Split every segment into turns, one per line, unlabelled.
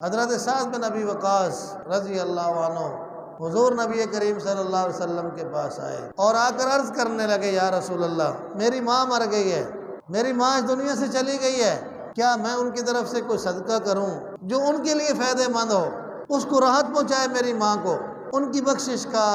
حضرت سعد بن ابی وقاص رضی اللہ عنہ حضور نبی کریم صلی اللہ علیہ وسلم کے پاس آئے اور آ کر عرض کرنے لگے، یا رسول اللہ، میری ماں مر گئی ہے، میری ماں اس دنیا سے چلی گئی ہے، کیا میں ان کی طرف سے کوئی صدقہ کروں جو ان کے لیے فائدہ مند ہو، اس کو راحت پہنچائے، میری ماں کو ان کی بخشش کا،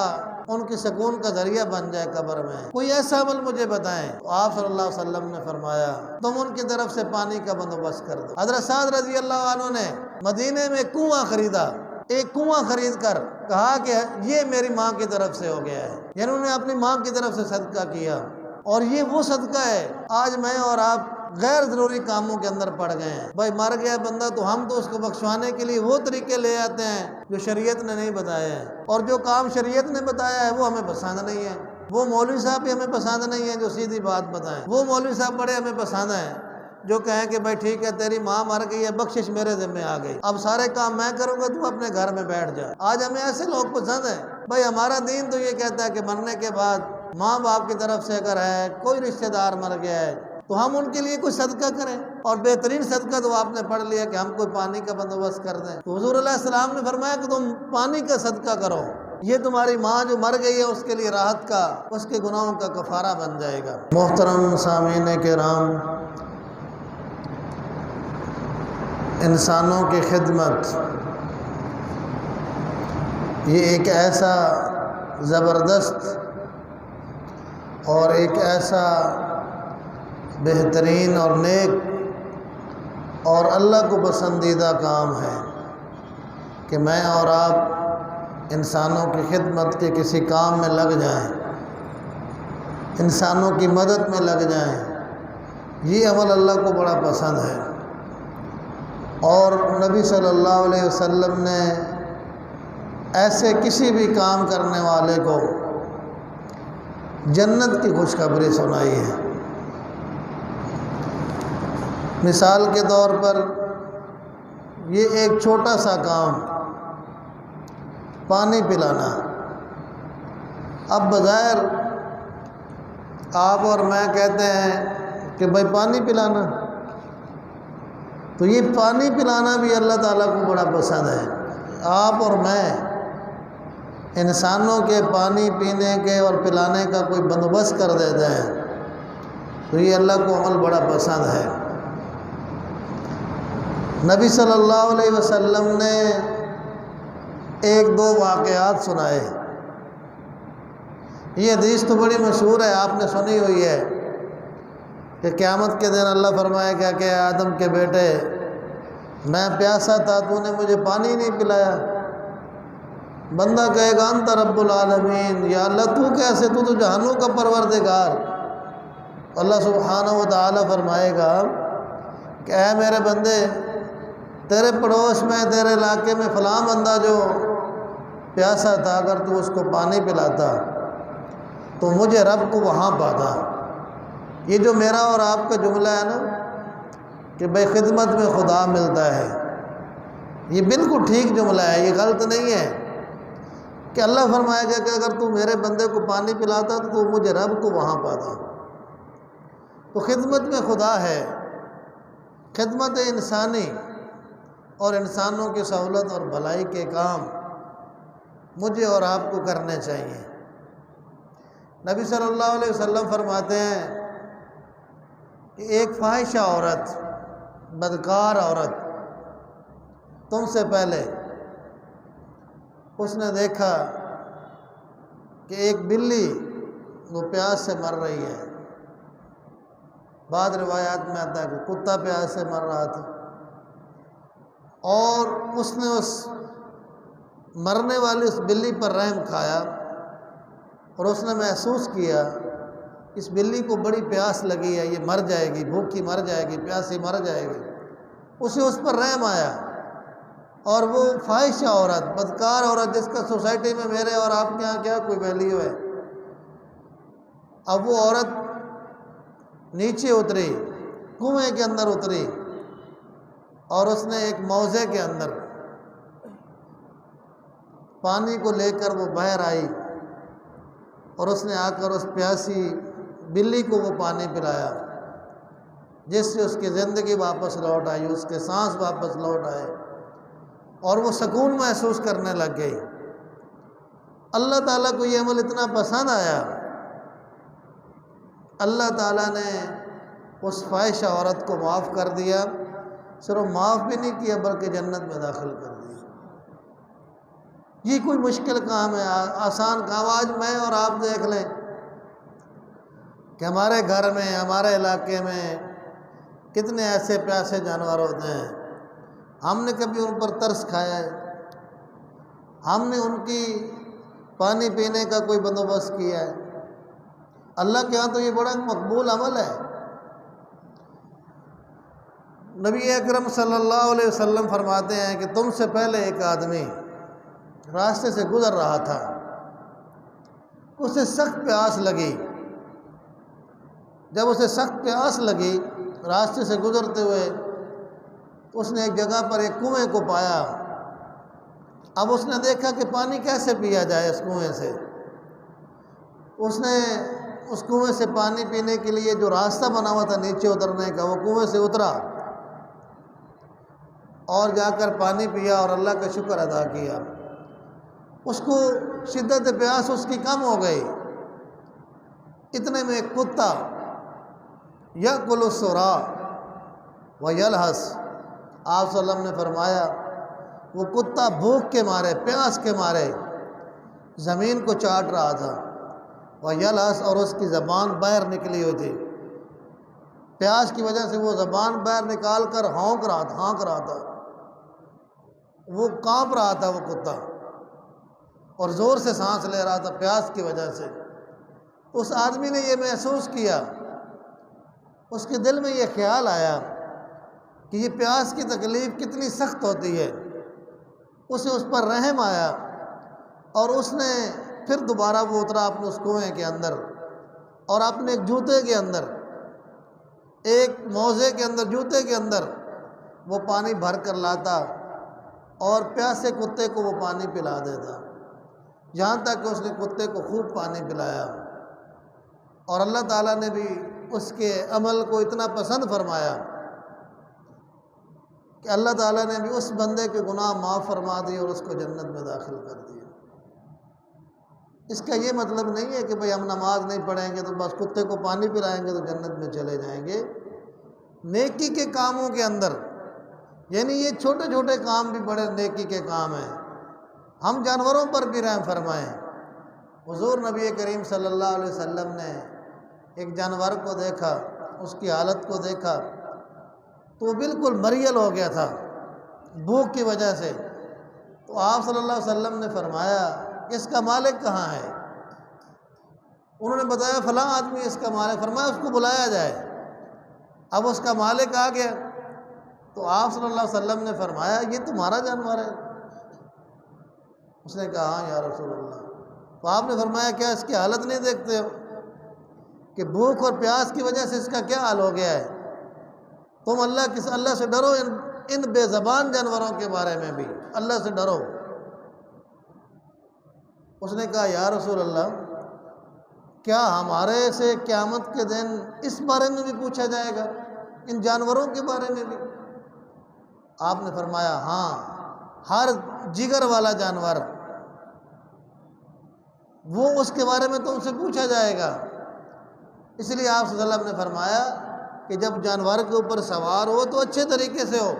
ان کی سکون کا ذریعہ بن جائے قبر میں، کوئی ایسا عمل مجھے بتائیں۔ آپ صلی اللہ علیہ وسلم نے فرمایا، تم ان کی طرف سے پانی کا بندوبست کر دو۔ حضرت سعد رضی اللہ عنہ نے مدینے میں کنواں خریدا، ایک کنواں خرید کر کہا کہ یہ میری ماں کی طرف سے ہو گیا ہے، یعنی انہوں نے اپنی ماں کی طرف سے صدقہ کیا، اور یہ وہ صدقہ ہے۔ آج میں اور آپ غیر ضروری کاموں کے اندر پڑ گئے ہیں، بھائی مر گیا بندہ تو ہم تو اس کو بخشوانے کے لیے وہ طریقے لے آتے ہیں جو شریعت نے نہیں بتایا ہے، اور جو کام شریعت نے بتایا ہے وہ ہمیں پسند نہیں ہے۔ وہ مولوی صاحب بھی ہمیں پسند نہیں ہے جو سیدھی بات بتائیں، وہ مولوی صاحب بڑے ہمیں پسند ہیں جو کہیں کہ بھائی ٹھیک ہے، تیری ماں مر گئی ہے، بخشش میرے ذمہ آ گئی، اب سارے کام میں کروں گا، تو اپنے گھر میں بیٹھ جا۔ آج ہمیں ایسے لوگ پسند ہیں۔ بھائی ہمارا دین تو یہ کہتا ہے کہ مرنے کے بعد ماں باپ کی طرف سے اگر ہے، کوئی رشتہ دار مر گیا ہے، تو ہم ان کے لیے کوئی صدقہ کریں، اور بہترین صدقہ تو آپ نے پڑھ لیا کہ ہم کوئی پانی کا بندوبست کر دیں۔ تو حضور علیہ السلام نے فرمایا کہ تم پانی کا صدقہ کرو، یہ تمہاری ماں جو مر گئی ہے اس کے لیے راحت کا، اس کے گناہوں کا کفارہ بن جائے گا۔ محترم سامعین کرام، انسانوں کی خدمت یہ ایک ایسا زبردست اور ایک ایسا بہترین اور نیک اور اللہ کو پسندیدہ کام ہے کہ میں اور آپ انسانوں کی خدمت کے کسی کام میں لگ جائیں، انسانوں کی مدد میں لگ جائیں۔ یہ عمل اللہ کو بڑا پسند ہے، اور نبی صلی اللہ علیہ وسلم نے ایسے کسی بھی کام کرنے والے کو جنت کی خوشخبری سنائی ہے۔ مثال کے طور پر یہ ایک چھوٹا سا کام، پانی پلانا، اب بظاہر آپ اور میں کہتے ہیں کہ بھائی پانی پلانا، تو یہ پانی پلانا بھی اللہ تعالیٰ کو بڑا پسند ہے۔ آپ اور میں انسانوں کے پانی پینے کے اور پلانے کا کوئی بندوبست کر دیتے ہیں، تو یہ اللہ کو عمل بڑا پسند ہے۔ نبی صلی اللہ علیہ وسلم نے ایک دو واقعات سنائے۔ یہ حدیث تو بڑی مشہور ہے، آپ نے سنی ہوئی ہے کہ قیامت کے دن اللہ فرمائے گا کہ آدم کے بیٹے، میں پیاسا تھا، تو نے مجھے پانی نہیں پلایا۔ بندہ کہے گا انت رب العالمین، یا اللہ تو کیسے، تو تو جہانوں کا پروردگار۔ اللہ سبحانہ و تعالیٰ فرمائے گا کہ اے میرے بندے، تیرے پڑوس میں، تیرے علاقے میں فلاں بندہ جو پیاسا تھا، اگر تو اس کو پانی پلاتا تو مجھے رب کو وہاں پاتا۔ یہ جو میرا اور آپ کا جملہ ہے نا کہ بھائی خدمت میں خدا ملتا ہے، یہ بالکل ٹھیک جملہ ہے، یہ غلط نہیں ہے کہ اللہ فرمائے گا کہ اگر تو میرے بندے کو پانی پلاتا تو مجھے رب کو وہاں پاتا۔ تو خدمت میں خدا ہے، خدمت انسانی اور انسانوں کی سہولت اور بھلائی کے کام مجھے اور آپ کو کرنے چاہیے۔ نبی صلی اللہ علیہ وسلم فرماتے ہیں کہ ایک فاحشہ عورت، بدکار عورت تم سے پہلے، اس نے دیکھا کہ ایک بلی وہ پیاس سے مر رہی ہے۔ بعض روایات میں آتا ہے کہ کتا پیاس سے مر رہا تھا، اور اس نے اس مرنے والی اس بلی پر رحم کھایا، اور اس نے محسوس کیا اس بلی کو بڑی پیاس لگی ہے، یہ مر جائے گی، بھوکی مر جائے گی، پیاسی مر جائے گی۔ اسے اس پر رحم آیا، اور وہ فاحشہ عورت، بدکار عورت، جس کا سوسائٹی میں میرے اور آپ کے یہاں کیا کوئی ویلیو ہے، اب وہ عورت نیچے اتری، کنویں کے اندر اتری، اور اس نے ایک موزے کے اندر پانی کو لے کر وہ باہر آئی، اور اس نے آ کر اس پیاسی بلی کو وہ پانی پلایا، جس سے اس کی زندگی واپس لوٹ آئی، اس کے سانس واپس لوٹ آئے۔ اور وہ سکون محسوس کرنے لگ گئی۔ اللہ تعالیٰ کو یہ عمل اتنا پسند آیا، اللہ تعالیٰ نے اس فاحشہ عورت کو معاف کر دیا، صرف معاف بھی نہیں کیا بلکہ جنت میں داخل کر دیا۔ یہ کوئی مشکل کام ہے؟ آسان کام۔ آج میں اور آپ دیکھ لیں کہ ہمارے گھر میں، ہمارے علاقے میں کتنے ایسے پیاسے جانور ہوتے ہیں، ہم نے کبھی ان پر ترس کھایا ہے؟ ہم نے ان کی پانی پینے کا کوئی بندوبست کیا ہے؟ اللہ کے ہاں تو یہ بڑا مقبول عمل ہے۔ نبی اکرم صلی اللہ علیہ وسلم فرماتے ہیں کہ تم سے پہلے ایک آدمی راستے سے گزر رہا تھا، اسے سخت پیاس لگی۔ جب اسے سخت پیاس لگی راستے سے گزرتے ہوئے، تو اس نے ایک جگہ پر ایک کنویں کو پایا۔ اب اس نے دیکھا کہ پانی کیسے پیا جائے اس کنویں سے۔ اس نے اس کنویں سے پانی پینے کے لیے جو راستہ بنا ہوا تھا نیچے اترنے کا، وہ کنویں سے اترا اور جا کر پانی پیا اور اللہ کا شکر ادا کیا۔ اس کو شدت پیاس اس کی کم ہو گئی۔ اتنے میں ایک کتا یأکل السراء ویلہس، آپ صلی اللہ علیہ وسلم نے فرمایا وہ کتا بھوک کے مارے، پیاس کے مارے زمین کو چاٹ رہا تھا، ویلہس، اور اس کی زبان باہر نکلی ہوئی تھی۔ پیاس کی وجہ سے وہ زبان باہر نکال کر ہانک رہا تھا، وہ کانپ رہا تھا وہ کتا، اور زور سے سانس لے رہا تھا پیاس کی وجہ سے۔ اس آدمی نے یہ محسوس کیا، اس کے دل میں یہ خیال آیا کہ یہ پیاس کی تکلیف کتنی سخت ہوتی ہے۔ اسے اس پر رحم آیا، اور اس نے پھر دوبارہ وہ اترا اپنے اس کنویں کے اندر، اور اپنے ایک جوتے کے اندر، ایک موزے کے اندر، جوتے کے اندر وہ پانی بھر کر لاتا اور پیاسے کتے کو وہ پانی پلا دیتا، یہاں تک کہ اس نے کتے کو خوب پانی پلایا۔ اور اللہ تعالیٰ نے بھی اس کے عمل کو اتنا پسند فرمایا کہ اللہ تعالیٰ نے بھی اس بندے کے گناہ معاف فرما دیے اور اس کو جنت میں داخل کر دیا۔ اس کا یہ مطلب نہیں ہے کہ بھئی ہم نماز نہیں پڑھیں گے تو بس کتے کو پانی پلائیں گے تو جنت میں چلے جائیں گے۔ نیکی کے کاموں کے اندر، یعنی یہ چھوٹے چھوٹے کام بھی بڑے نیکی کے کام ہیں۔ ہم جانوروں پر بھی رحم فرمائیں۔ حضور نبی کریم صلی اللہ علیہ وسلم نے ایک جانور کو دیکھا، اس کی حالت کو دیکھا تو وہ بالکل مریل ہو گیا تھا بھوک کی وجہ سے۔ تو آپ صلی اللہ علیہ وسلم نے فرمایا اس کا مالک کہاں ہے؟ انہوں نے بتایا فلاں آدمی اس کا مالک۔ فرمایا اس کو بلایا جائے۔ اب اس کا مالک آ گیا تو آپ صلی اللہ علیہ وسلم نے فرمایا یہ تمہارا جانور ہے؟ اس نے کہا ہاں یا رسول اللہ۔ تو آپ نے فرمایا کیا اس کی حالت نہیں دیکھتے ہو کہ بھوک اور پیاس کی وجہ سے اس کا کیا حال ہو گیا ہے؟ تم اللہ سے ڈرو، ان بے زبان جانوروں کے بارے میں بھی اللہ سے ڈرو۔ اس نے کہا یا رسول اللہ کیا ہمارے سے قیامت کے دن اس بارے میں بھی پوچھا جائے گا، ان جانوروں کے بارے میں بھی؟ آپ نے فرمایا ہاں، ہر جگر والا جانور وہ اس کے بارے میں تم سے پوچھا جائے گا۔ اس لیے آپ صلی اللہ علیہ وسلم نے فرمایا کہ جب جانور کے اوپر سوار ہو تو اچھے طریقے سے ہو،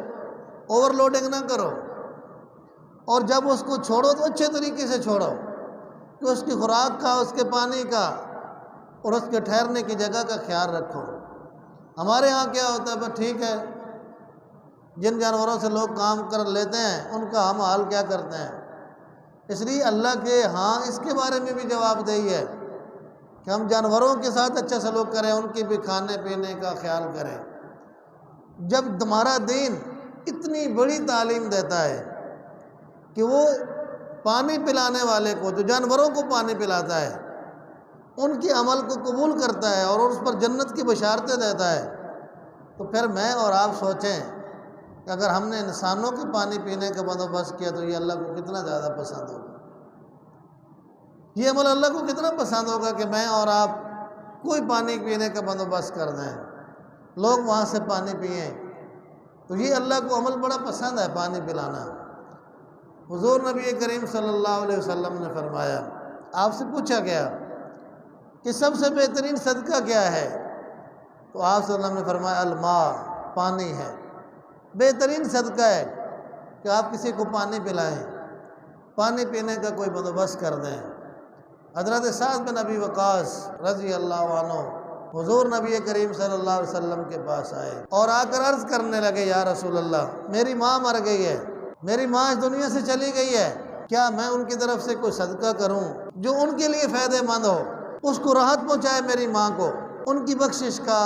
اوور لوڈنگ نہ کرو، اور جب اس کو چھوڑو تو اچھے طریقے سے چھوڑو کہ اس کی خوراک کا، اس کے پانی کا اور اس کے ٹھہرنے کی جگہ کا خیال رکھو۔ ہمارے ہاں کیا ہوتا ہے بس ٹھیک ہے، جن جانوروں سے لوگ کام کر لیتے ہیں ان کا ہم حال کیا کرتے ہیں۔ اس لیے اللہ کے ہاں اس کے بارے میں بھی جواب دہی ہے کہ ہم جانوروں کے ساتھ اچھا سلوک کریں، ان کی بھی کھانے پینے کا خیال کریں۔ جب تمہارا دین اتنی بڑی تعلیم دیتا ہے کہ وہ پانی پلانے والے کو، جو جانوروں کو پانی پلاتا ہے، ان کے عمل کو قبول کرتا ہے اور اس پر جنت کی بشارتیں دیتا ہے، تو پھر میں اور آپ سوچیں کہ اگر ہم نے انسانوں کے پانی پینے کا بندوبست کیا تو یہ اللہ کو کتنا زیادہ پسند ہوگا۔ یہ عمل اللہ کو کتنا پسند ہوگا کہ میں اور آپ کوئی پانی پینے کا بندوبست کر دیں، لوگ وہاں سے پانی پئیں، تو یہ اللہ کو عمل بڑا پسند ہے پانی پلانا۔ حضور نبی کریم صلی اللہ علیہ وسلم نے فرمایا، آپ سے پوچھا گیا کہ سب سے بہترین صدقہ کیا ہے؟ تو آپ صلی اللہ علیہ وسلم نے فرمایا الماء، پانی ہے۔ بہترین صدقہ ہے کہ آپ کسی کو پانی پلائیں، پانی پینے کا کوئی بندوبست کر دیں۔ حضرت سعد بن ابی وقاص رضی اللہ عنہ حضور نبی کریم صلی اللہ علیہ وسلم کے پاس آئے اور آ کر عرض کرنے لگے، یا رسول اللہ، میری ماں مر گئی ہے، میری ماں اس دنیا سے چلی گئی ہے، کیا میں ان کی طرف سے کوئی صدقہ کروں جو ان کے لیے فائدہ مند ہو، اس کو راحت پہنچائے، میری ماں کو ان کی بخشش کا،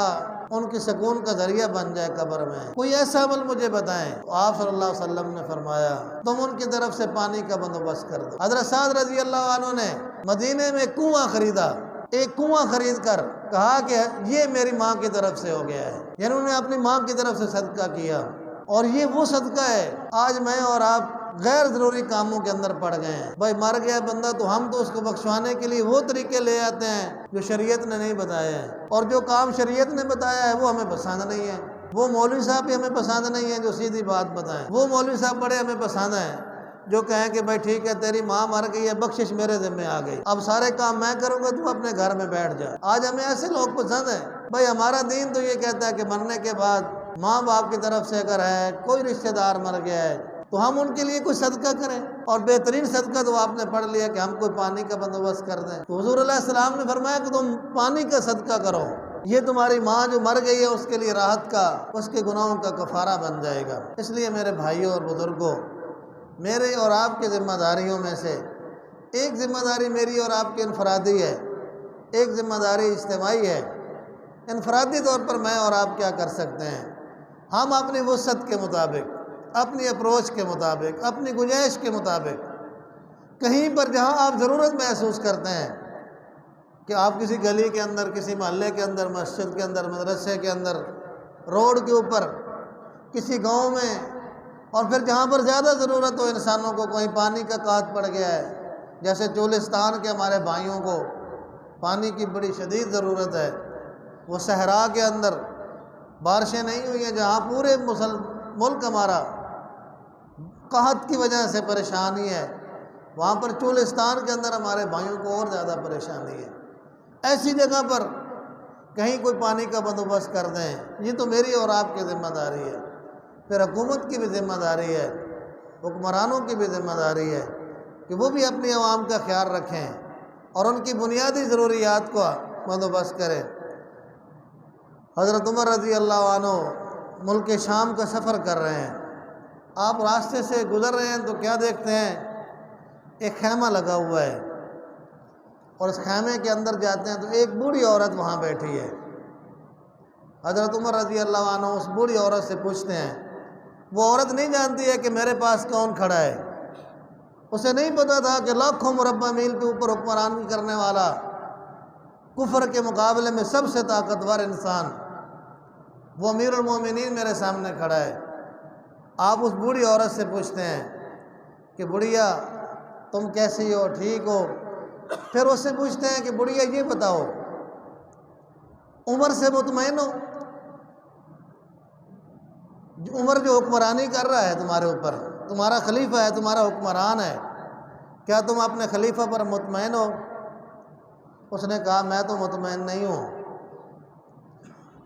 ان کی سکون کا ذریعہ بن جائے قبر میں، کوئی ایسا عمل مجھے بتائیں۔ تو آپ صلی اللہ علیہ وسلم نے فرمایا، تم ان کی طرف سے پانی کا بندوبست کر دو۔ حضرت سعد رضی اللہ عنہ نے مدینے میں کنواں خریدا، ایک کنواں خرید کر کہا کہ یہ میری ماں کی طرف سے ہو گیا ہے، یعنی انہوں نے اپنی ماں کی طرف سے صدقہ کیا، اور یہ وہ صدقہ ہے آج میں اور آپ غیر ضروری کاموں کے اندر پڑ گئے ہیں۔ بھائی مر گیا بندہ تو ہم تو اس کو بخشوانے کے لیے وہ طریقے لے آتے ہیں جو شریعت نے نہیں بتایا ہے، اور جو کام شریعت نے بتایا ہے وہ ہمیں پسند نہیں ہے۔ وہ مولوی صاحب بھی ہمیں پسند نہیں ہیں جو سیدھی بات بتائیں، وہ مولوی صاحب بڑے ہمیں پسند ہیں جو کہیں کہ بھائی ٹھیک ہے تیری ماں مر گئی ہے، بخشش میرے ذمہ آ گئی، اب سارے کام میں کروں گا، تو اپنے گھر میں بیٹھ جا۔ آج ہمیں ایسے لوگ پسند ہیں۔ بھائی ہمارا دین تو یہ کہتا ہے کہ مرنے کے بعد ماں باپ کی طرف سے اگر ہے، کوئی رشتہ دار مر گیا ہے تو ہم ان کے لیے کوئی صدقہ کریں، اور بہترین صدقہ تو آپ نے پڑھ لیا کہ ہم کوئی پانی کا بندوبست کر دیں۔ تو حضور علیہ السلام نے فرمایا کہ تم پانی کا صدقہ کرو، یہ تمہاری ماں جو مر گئی ہے اس کے لیے راحت کا، اس کے گناہوں کا کفارہ بن جائے گا۔ اس لیے میرے بھائیوں اور بزرگوں، میرے اور آپ کی ذمہ داریوں میں سے ایک ذمہ داری میری اور آپ کی انفرادی ہے، ایک ذمہ داری اجتماعی ہے۔ انفرادی طور پر میں اور آپ کیا کر سکتے ہیں؟ ہم اپنی وسعت کے مطابق، اپنی اپروچ کے مطابق، اپنی گنجائش کے مطابق، کہیں پر جہاں آپ ضرورت محسوس کرتے ہیں کہ آپ کسی گلی کے اندر، کسی محلے کے اندر، مسجد کے اندر، مدرسے کے اندر، روڈ کے اوپر، کسی گاؤں میں، اور پھر جہاں پر زیادہ ضرورت ہو انسانوں کو، کہیں پانی کا قحط پڑ گیا ہے، جیسے چولستان کے ہمارے بھائیوں کو پانی کی بڑی شدید ضرورت ہے، وہ صحرا کے اندر بارشیں نہیں ہوئی ہیں، جہاں پورے ملک ہمارا قحط کی وجہ سے پریشانی ہے، وہاں پر چولستان کے اندر ہمارے بھائیوں کو اور زیادہ پریشانی ہے۔ ایسی جگہ پر کہیں کوئی پانی کا بندوبست کر دیں، یہ تو میری اور آپ کی ذمہ داری ہے۔ پھر حکومت کی بھی ذمہ داری ہے، حکمرانوں کی بھی ذمہ داری ہے کہ وہ بھی اپنی عوام کا خیال رکھیں اور ان کی بنیادی ضروریات کو بندوبست کریں۔ حضرت عمر رضی اللہ عنہ ملک شام کا سفر کر رہے ہیں، آپ راستے سے گزر رہے ہیں تو کیا دیکھتے ہیں؟ ایک خیمہ لگا ہوا ہے، اور اس خیمے کے اندر جاتے ہیں تو ایک بوڑھی عورت وہاں بیٹھی ہے۔ حضرت عمر رضی اللہ عنہ اس بوڑھی عورت سے پوچھتے ہیں، وہ عورت نہیں جانتی ہے کہ میرے پاس کون کھڑا ہے، اسے نہیں پتا تھا کہ لاکھوں مربع میل کے اوپر حکمرانی کرنے والا، کفر کے مقابلے میں سب سے طاقتور انسان، وہ امیر المومنین میرے سامنے کھڑا ہے۔ آپ اس بوڑھی عورت سے پوچھتے ہیں کہ بڑھیا تم کیسی ہو، ٹھیک ہو؟ پھر اس سے پوچھتے ہیں کہ بڑھیا یہ بتاؤ، عمر سے مطمئن ہو؟ عمر جو حکمرانی کر رہا ہے تمہارے اوپر، تمہارا خلیفہ ہے، تمہارا حکمران ہے، کیا تم اپنے خلیفہ پر مطمئن ہو؟ اس نے کہا میں تو مطمئن نہیں ہوں۔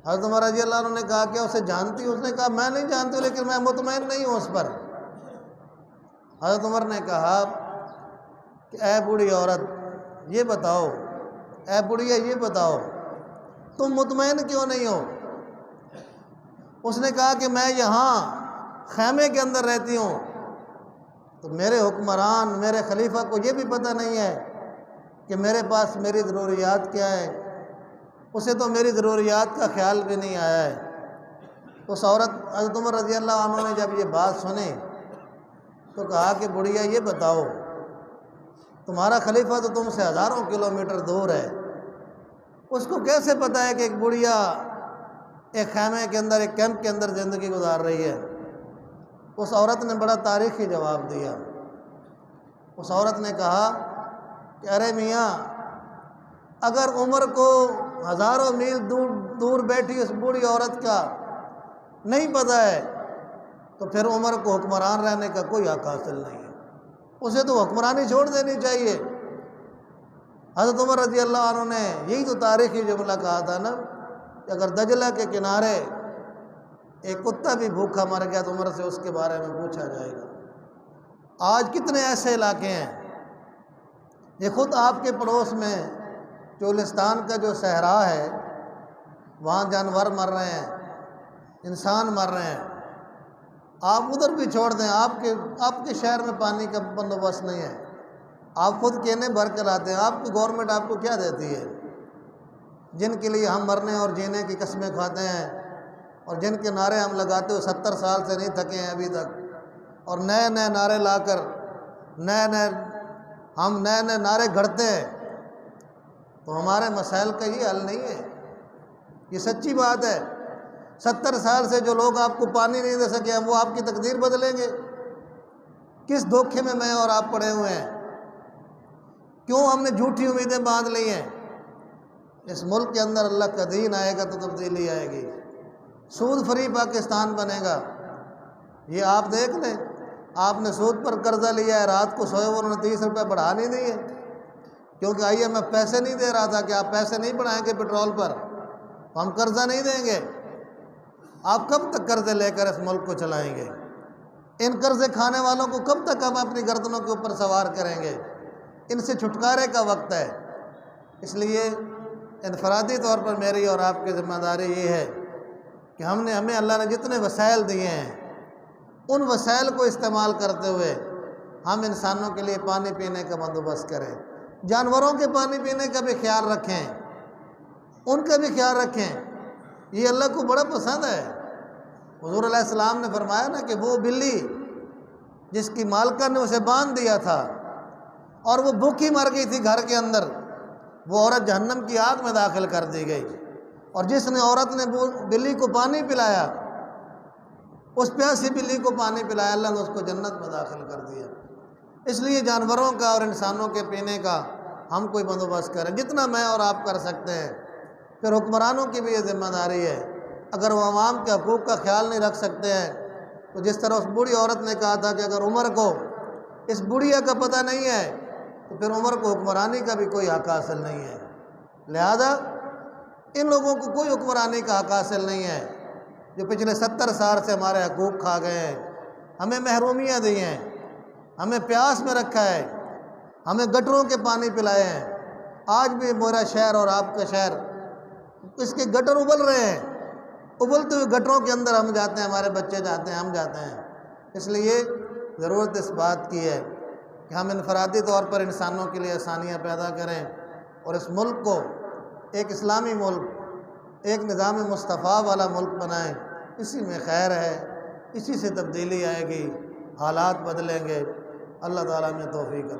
حضرت عمر رضی اللہ عنہ نے کہا کیا اسے جانتی ہو؟ اس نے کہا میں نہیں جانتی لیکن میں مطمئن نہیں ہوں اس پر۔ حضرت عمر نے کہا کہ اے بوڑھی عورت یہ بتاؤ، اے بڑھیا یہ بتاؤ تم مطمئن کیوں نہیں ہو؟ اس نے کہا کہ میں یہاں خیمے کے اندر رہتی ہوں تو میرے حکمران، میرے خلیفہ کو یہ بھی پتہ نہیں ہے کہ میرے پاس میری ضروریات کیا ہے، اسے تو میری ضروریات کا خیال بھی نہیں آیا ہے۔ اس عورت حضرت عمر رضی اللہ عنہ نے جب یہ بات سنی تو کہا کہ بڑھیا یہ بتاؤ، تمہارا خلیفہ تو تم سے ہزاروں کلومیٹر دور ہے، اس کو کیسے پتہ ہے کہ ایک بڑھیا ایک خیمے کے اندر، ایک کیمپ کے اندر زندگی گزار رہی ہے؟ اس عورت نے بڑا تاریخی جواب دیا۔ اس عورت نے کہا کہ ارے میاں، اگر عمر کو ہزاروں میل دور بیٹھی اس بوڑھی عورت کا نہیں پتہ ہے تو پھر عمر کو حکمران رہنے کا کوئی حق حاصل نہیں ہے۔ اسے تو حکمرانی چھوڑ دینی چاہیے۔ حضرت عمر رضی اللہ عنہ نے یہی تو تاریخی جملہ کہا تھا نا کہ اگر دجلہ کے کنارے ایک کتا بھی بھوکا مر گیا تو عمر سے اس کے بارے میں پوچھا جائے گا۔ آج کتنے ایسے علاقے ہیں، یہ خود آپ کے پڑوس میں چولستان کا جو صحرا ہے وہاں جانور مر رہے ہیں، انسان مر رہے ہیں، آپ ادھر بھی چھوڑ دیں، آپ کے شہر میں پانی کا بندوبست نہیں ہے، آپ خود کینے بھر کر آتے ہیں، آپ کی گورنمنٹ آپ کو کیا دیتی ہے؟ جن کے لیے ہم مرنے اور جینے کی قسمیں کھاتے ہیں اور جن کے نعرے ہم لگاتے ہوئے 70 سال سے نہیں تھکے ہیں ابھی تک، اور نئے نئے نعرے لا کر ہم نئے نعرے گھڑتے ہیں، تو ہمارے مسائل کا یہ حل نہیں ہے۔ یہ سچی بات ہے، 70 سال سے جو لوگ آپ کو پانی نہیں دے سکے وہ آپ کی تقدیر بدلیں گے؟ کس دھوکے میں اور آپ پڑے ہوئے ہیں؟ کیوں ہم نے جھوٹی امیدیں باندھ لی ہیں؟ اس ملک کے اندر اللہ کا دین آئے گا تو تبدیلی آئے گی، سود فری پاکستان بنے گا۔ یہ آپ دیکھ لیں، آپ نے سود پر قرضہ لیا ہے، رات کو سوئے انہوں نے 30 روپے بڑھا نہیں دیے، کیونکہ IMF پیسے نہیں دے رہا تھا کہ آپ پیسے نہیں بڑھائیں گے پیٹرول پر تو ہم قرضہ نہیں دیں گے۔ آپ کب تک قرضے لے کر اس ملک کو چلائیں گے؟ ان قرضے کھانے والوں کو کب تک ہم اپنی گردنوں کے اوپر سوار کریں گے؟ ان سے چھٹکارے کا وقت ہے۔ اس لیے انفرادی طور پر میری اور آپ کی ذمہ داری یہ ہے کہ ہمیں اللہ نے جتنے وسائل دیے ہیں ان وسائل کو استعمال کرتے ہوئے ہم انسانوں کے لیے پانی پینے کا بندوبست کریں، جانوروں کے پانی پینے کا بھی خیال رکھیں، ان کا بھی خیال رکھیں۔ یہ اللہ کو بڑا پسند ہے۔ حضور علیہ السلام نے فرمایا نا کہ وہ بلی جس کی مالکہ نے اسے باندھ دیا تھا اور وہ بھوکی مر گئی تھی گھر کے اندر، وہ عورت جہنم کی آگ میں داخل کر دی گئی، اور جس نے عورت نے بلی کو پانی پلایا، اس پیاسی بلی کو پانی پلایا، اللہ نے اس کو جنت میں داخل کر دیا۔ اس لیے جانوروں کا اور انسانوں کے پینے کا ہم کوئی بندوبست کریں جتنا میں اور آپ کر سکتے ہیں۔ پھر حکمرانوں کی بھی یہ ذمہ داری ہے، اگر وہ عوام کے حقوق کا خیال نہیں رکھ سکتے ہیں تو جس طرح اس بوڑھی عورت نے کہا تھا کہ اگر عمر کو اس بڑھیا کا پتہ نہیں ہے تو پھر عمر کو حکمرانی کا بھی کوئی حق حاصل نہیں ہے۔ لہذا ان لوگوں کو کوئی حکمرانی کا حق حاصل نہیں ہے جو پچھلے 70 سال سے ہمارے حقوق کھا گئے ہیں، ہمیں محرومیاں دی ہیں، ہمیں پیاس میں رکھا ہے، ہمیں گٹروں کے پانی پلائے ہیں۔ آج بھی میرا شہر اور آپ کا شہر، اس کے گٹر ابل رہے ہیں، ابلتے ہوئے گٹروں کے اندر ہم جاتے ہیں، ہمارے بچے جاتے ہیں، ہم جاتے ہیں۔ اس لیے ضرورت اس بات کی ہے کہ ہم انفرادی طور پر انسانوں کے لیے آسانیاں پیدا کریں اور اس ملک کو ایک اسلامی ملک، ایک نظام مصطفیٰ والا ملک بنائیں۔ اسی میں خیر ہے، اسی سے تبدیلی آئے گی، حالات بدلیں گے۔ اللہ تعالیٰ نے توفیق عطا